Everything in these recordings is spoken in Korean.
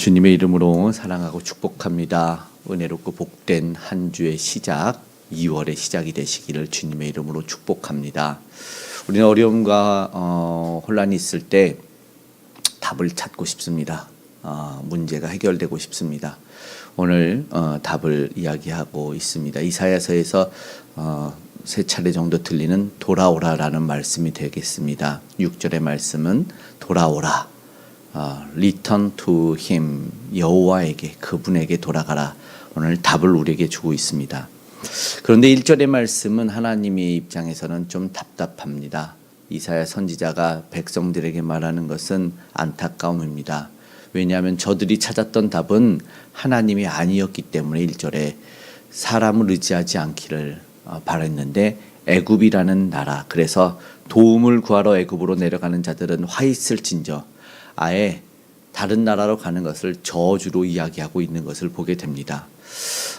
주님의 이름으로 사랑하고 축복합니다. 은혜롭고 복된 한 주의 시작, 2월의 시작이 되시기를 주님의 이름으로 축복합니다. 우리는 어려움과 혼란이 있을 때 답을 찾고 싶습니다. 문제가 해결되고 싶습니다. 오늘 답을 이야기하고 있습니다. 이사야서에서 세 차례 정도 들리는 돌아오라라는 말씀이 되겠습니다. 6절의 말씀은 돌아오라. Return to him, 여호와에게, 그분에게 돌아가라. 오늘 답을 우리에게 주고 있습니다. 그런데 1절의 말씀은 하나님의 입장에서는 좀 답답합니다. 이사야 선지자가 백성들에게 말하는 것은 안타까움입니다. 왜냐하면 저들이 찾았던 답은 하나님이 아니었기 때문에 1절에 사람을 의지하지 않기를 바랬는데 애굽이라는 나라, 그래서 도움을 구하러 애굽으로 내려가는 자들은 화 있을진저 아예 다른 나라로 가는 것을 저주로 이야기하고 있는 것을 보게 됩니다.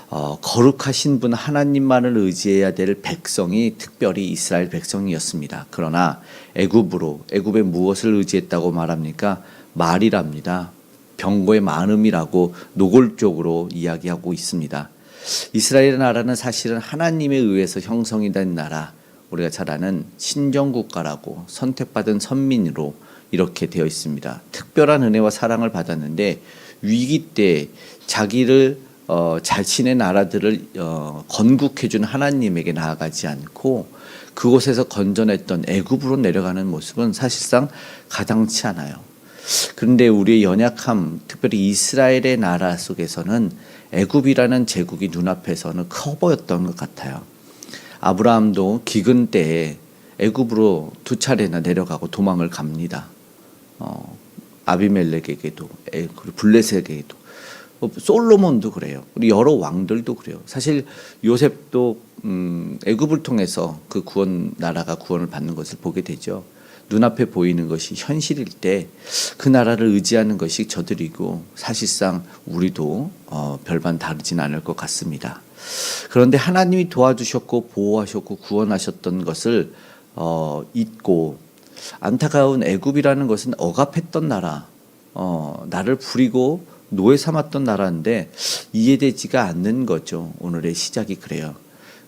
거룩하신 분 하나님만을 의지해야 될 백성이 특별히 이스라엘 백성이었습니다. 그러나 애굽에 무엇을 의지했다고 말합니까? 말이랍니다. 병거의 많음이라고 노골적으로 이야기하고 있습니다. 이스라엘 나라는 사실은 하나님에 의해서 형성이 된 나라, 우리가 잘 아는 신정국가라고 선택받은 선민으로 이렇게 되어 있습니다. 특별한 은혜와 사랑을 받았는데 위기 때 자기를 자신의 나라들을 건국해준 하나님에게 나아가지 않고 그곳에서 건져냈던 애굽으로 내려가는 모습은 사실상 가당치 않아요. 그런데 우리의 연약함, 특별히 이스라엘의 나라 속에서는 애굽이라는 제국이 눈앞에서는 커 보였던 것 같아요. 아브라함도 기근 때에 애굽으로 2차례나 내려가고 도망을 갑니다. 아비멜렉에게도, 블레셋에게도, 솔로몬도 그래요. 우리 여러 왕들도 그래요. 사실 요셉도 애굽을 통해서 그 나라가 구원을 받는 것을 보게 되죠. 눈앞에 보이는 것이 현실일 때 그 나라를 의지하는 것이 저들이고 사실상 우리도 별반 다르진 않을 것 같습니다. 그런데 하나님이 도와주셨고 보호하셨고 구원하셨던 것을 잊고 안타까운 애굽이라는 것은 억압했던 나라, 나를 부리고 노예 삼았던 나라인데 이해되지가 않는 거죠. 오늘의 시작이 그래요.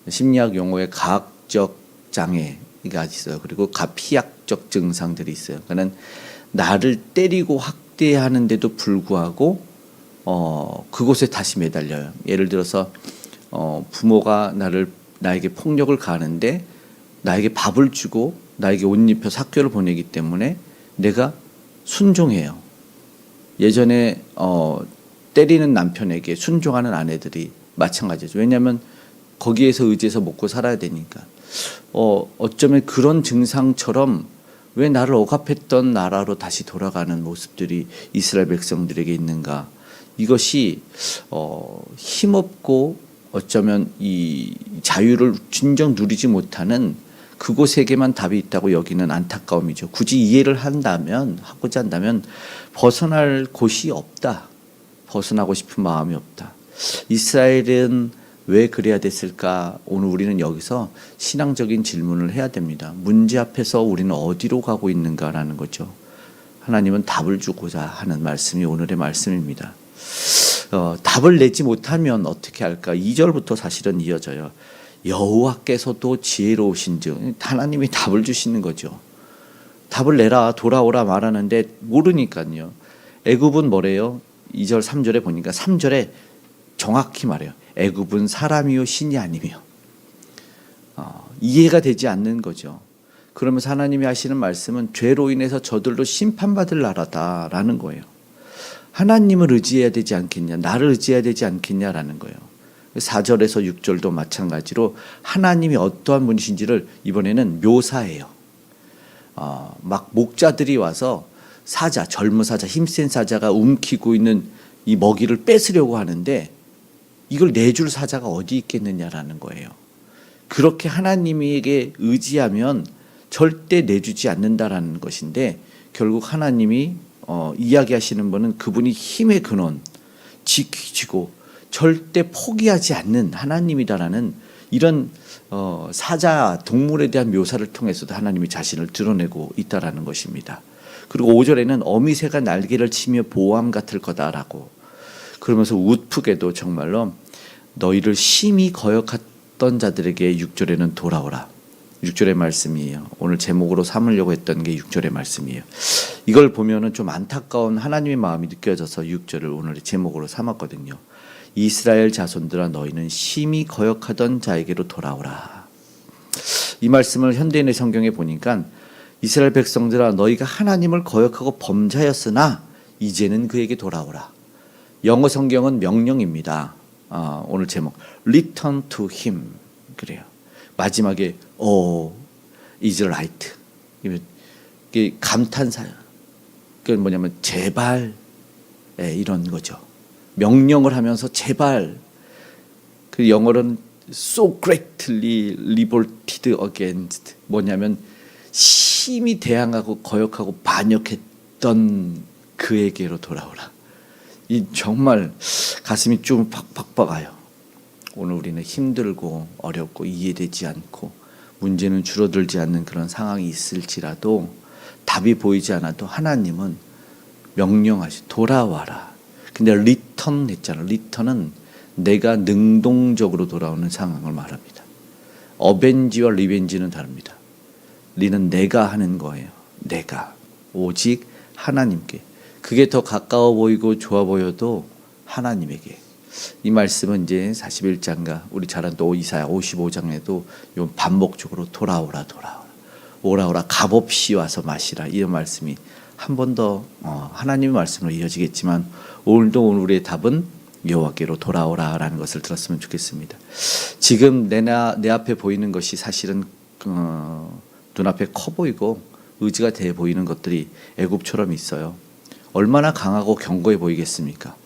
심리학 용어에 가학적 장애가 있어요. 그리고 가피약적 증상들이 있어요. 그러니까 나를 때리고 학대하는데도 불구하고 그곳에 다시 매달려요. 예를 들어서 부모가 나에게 폭력을 가하는데 나에게 밥을 주고 나에게 옷 입혀서 학교를 보내기 때문에 내가 순종해요. 예전에 때리는 남편에게 순종하는 아내들이 마찬가지죠. 왜냐하면 거기에서 의지해서 먹고 살아야 되니까. 어쩌면 그런 증상처럼 왜 나를 억압했던 나라로 다시 돌아가는 모습들이 이스라엘 백성들에게 있는가. 이것이 힘없고 어쩌면 이 자유를 진정 누리지 못하는 그곳에게만 답이 있다고 여기는 안타까움이죠. 굳이 이해를 하고자 한다면 벗어날 곳이 없다. 벗어나고 싶은 마음이 없다. 이스라엘은 왜 그래야 됐을까? 오늘 우리는 여기서 신앙적인 질문을 해야 됩니다. 문제 앞에서 우리는 어디로 가고 있는가라는 거죠. 하나님은 답을 주고자 하는 말씀이 오늘의 말씀입니다. 답을 내지 못하면 어떻게 할까? 2절부터 사실은 이어져요. 여호와께서도 지혜로우신즉, 하나님이 답을 주시는 거죠. 답을 내라, 돌아오라 말하는데 모르니까요. 애굽은 뭐래요? 2절 3절에 보니까 3절에 정확히 말해요. 애굽은 사람이요 신이 아니며. 이해가 되지 않는 거죠. 그러면서 하나님이 하시는 말씀은 죄로 인해서 저들도 심판받을 나라다라는 거예요. 하나님을 의지해야 되지 않겠냐, 나를 의지해야 되지 않겠냐라는 거예요. 4절에서 6절도 마찬가지로 하나님이 어떠한 분이신지를 이번에는 묘사해요. 막 목자들이 와서 젊은 사자, 힘센 사자가 움키고 있는 이 먹이를 뺏으려고 하는데 이걸 내줄 사자가 어디 있겠느냐라는 거예요. 그렇게 하나님에게 의지하면 절대 내주지 않는다라는 것인데 결국 하나님이 이야기하시는 분은 그분이 힘의 근원, 지키시고 절대 포기하지 않는 하나님이다라는 이런 사자, 동물에 대한 묘사를 통해서도 하나님이 자신을 드러내고 있다라는 것입니다. 그리고 5절에는 어미새가 날개를 치며 보호함 같을 거다라고. 그러면서 우프게도 정말로 너희를 심히 거역했던 자들에게 6절에는 돌아오라. 6절의 말씀이에요. 오늘 제목으로 삼으려고 했던 게 6절의 말씀이에요. 이걸 보면은 좀 안타까운 하나님의 마음이 느껴져서 6절을 오늘의 제목으로 삼았거든요. 이스라엘 자손들아 너희는 심히 거역하던 자에게로 돌아오라. 이 말씀을 현대인의 성경에 보니까 이스라엘 백성들아 너희가 하나님을 거역하고 범죄하였으나 이제는 그에게 돌아오라. 영어 성경은 명령입니다. 오늘 제목 Return to Him 그래요. 마지막에 is right. 이게 감탄사예요. 그게 뭐냐면 제발 이런 거죠. 명령을 하면서 제발. 그 영어로는 so greatly revolted against 뭐냐면 심히 대항하고 거역하고 반역했던 그에게로 돌아오라. 이 정말 가슴이 좀 팍팍 박아요. 오늘 우리는 힘들고 어렵고 이해되지 않고 문제는 줄어들지 않는 그런 상황이 있을지라도 답이 보이지 않아도 하나님은 명령하시 돌아와라. 근데 리턴 했잖아. 리턴은 내가 능동적으로 돌아오는 상황을 말합니다. 어벤지와 리벤지는 다릅니다. 리는 내가 하는 거예요. 내가 오직 하나님께. 그게 더 가까워 보이고 좋아 보여도 하나님에게. 이 말씀은 이제 41장과 우리 잘 아는 또 이사야 55장에도 반복적으로 돌아오라 오라 값없이 와서 마시라 이런 말씀이 한 번 더 하나님의 말씀으로 이어지겠지만 오늘도 우리의 답은 여호와께로 돌아오라라는 것을 들었으면 좋겠습니다. 지금 내 앞에 보이는 것이 사실은 눈앞에 커 보이고 의지가 돼 보이는 것들이 애굽처럼 있어요. 얼마나 강하고 견고해 보이겠습니까?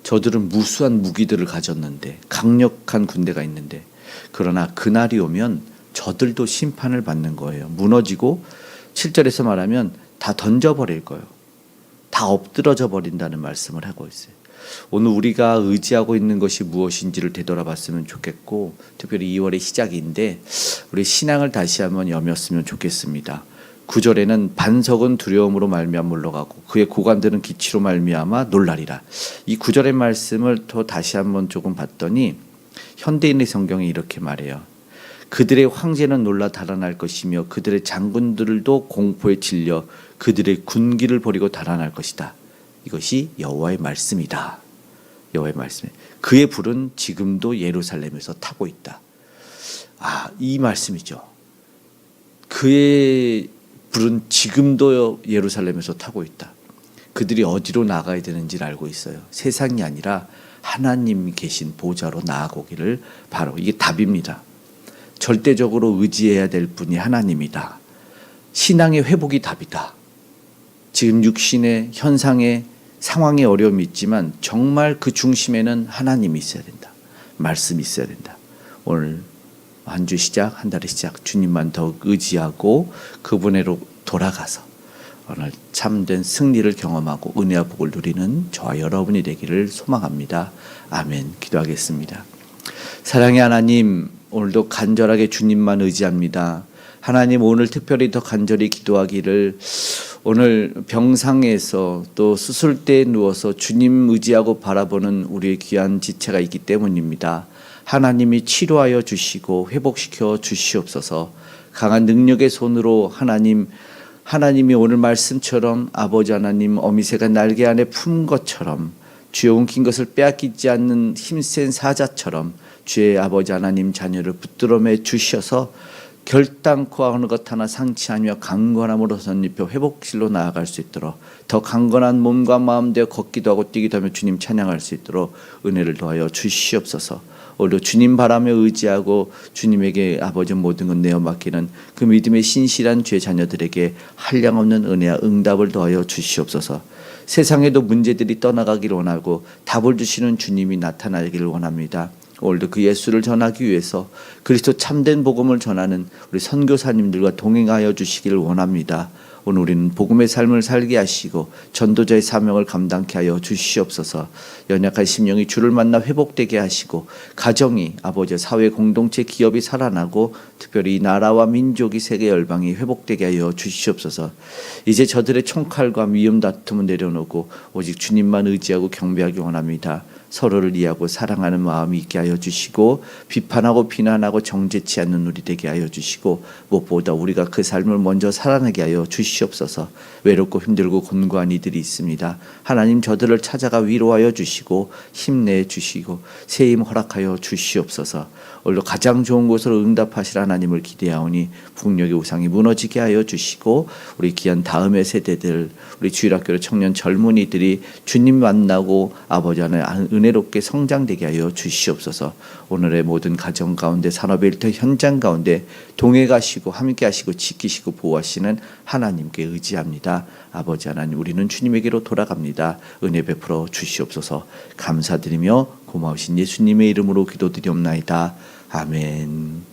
저들은 무수한 무기들을 가졌는데 강력한 군대가 있는데 그러나 그날이 오면 저들도 심판을 받는 거예요. 무너지고 7절에서 말하면 다 던져버릴 거예요. 다 엎드러져 버린다는 말씀을 하고 있어요. 오늘 우리가 의지하고 있는 것이 무엇인지를 되돌아봤으면 좋겠고 특별히 2월의 시작인데 우리 신앙을 다시 한번 여몄으면 좋겠습니다. 9절에는 반석은 두려움으로 말미암아 물러가고 그의 고관들은 기치로 말미암아 놀라리라. 이 9절의 말씀을 또 다시 한번 조금 봤더니 현대인의 성경이 이렇게 말해요. 그들의 황제는 놀라 달아날 것이며 그들의 장군들도 공포에 질려 그들의 군기를 버리고 달아날 것이다. 이것이 여호와의 말씀이다. 여호와의 말씀. 그의 불은 지금도 예루살렘에서 타고 있다. 이 말씀이죠. 그의 불은 지금도 예루살렘에서 타고 있다. 그들이 어디로 나가야 되는지를 알고 있어요. 세상이 아니라 하나님 계신 보좌로 나아가기를 바로 이게 답입니다. 절대적으로 의지해야 될 분이 하나님이다. 신앙의 회복이 답이다. 지금 육신의 현상의 상황의 어려움이 있지만 정말 그 중심에는 하나님이 있어야 된다. 말씀이 있어야 된다. 오늘 한 주 시작, 한 달의 시작 주님만 더욱 의지하고 그분으로 돌아가서 오늘 참된 승리를 경험하고 은혜와 복을 누리는 저와 여러분이 되기를 소망합니다. 아멘. 기도하겠습니다. 사랑의 하나님, 오늘도 간절하게 주님만 의지합니다. 하나님, 오늘 특별히 더 간절히 기도하기를 오늘 병상에서 또 수술대에 누워서 주님 의지하고 바라보는 우리의 귀한 지체가 있기 때문입니다. 하나님이 치료하여 주시고 회복시켜 주시옵소서. 강한 능력의 손으로 하나님이 오늘 말씀처럼 아버지 하나님 어미새가 날개 안에 품 것처럼 주의 옮긴 것을 빼앗기지 않는 힘센 사자처럼 주의 아버지 하나님 자녀를 붙들어매 주셔서 결단코 어느 것 하나 상치하며 강건함으로 덧입혀 회복실로 나아갈 수 있도록 더 강건한 몸과 마음 되어 걷기도 하고 뛰기도 하며 주님 찬양할 수 있도록 은혜를 더하여 주시옵소서. 오히려 주님 바라며 의지하고 주님에게 아버지 모든 것 내어 맡기는 그 믿음의 신실한 주의 자녀들에게 한량없는 은혜와 응답을 더하여 주시옵소서. 세상에도 문제들이 떠나가기를 원하고 답을 주시는 주님이 나타나기를 원합니다. 오늘도 그 예수를 전하기 위해서 그리스도 참된 복음을 전하는 우리 선교사님들과 동행하여 주시기를 원합니다. 오늘 우리는 복음의 삶을 살게 하시고 전도자의 사명을 감당케 하여 주시옵소서. 연약한 심령이 주를 만나 회복되게 하시고 가정이 아버지 사회 공동체 기업이 살아나고 특별히 이 나라와 민족이 세계 열방이 회복되게 하여 주시옵소서. 이제 저들의 총칼과 미움 다툼은 내려놓고 오직 주님만 의지하고 경배하기 원합니다. 서로를 이해하고 사랑하는 마음이 있게 하여 주시고 비판하고 비난하고 정죄치 않는 우리 되게 하여 주시고 무엇보다 우리가 그 삶을 먼저 살아내게 하여 주시옵소서. 외롭고 힘들고 곤고한 이들이 있습니다. 하나님 저들을 찾아가 위로하여 주시고 힘내 주시고 새 힘 허락하여 주시옵소서. 오늘도 가장 좋은 곳으로 응답하실 하나님을 기대하오니 북녘의 우상이 무너지게 하여 주시고 우리 귀한 다음의 세대들 우리 주일학교 청년 젊은이들이 주님 만나고 아버지 안에 은혜롭게 성장되게 하여 주시옵소서. 오늘의 모든 가정 가운데 산업의 일터 현장 가운데 동해 가시고 함께 하시고 지키시고 보호하시는 하나님께 의지합니다. 아버지 하나님 우리는 주님에게로 돌아갑니다. 은혜 베풀어 주시옵소서. 감사드리며 고마우신 예수님의 이름으로 기도드리옵나이다. 아멘.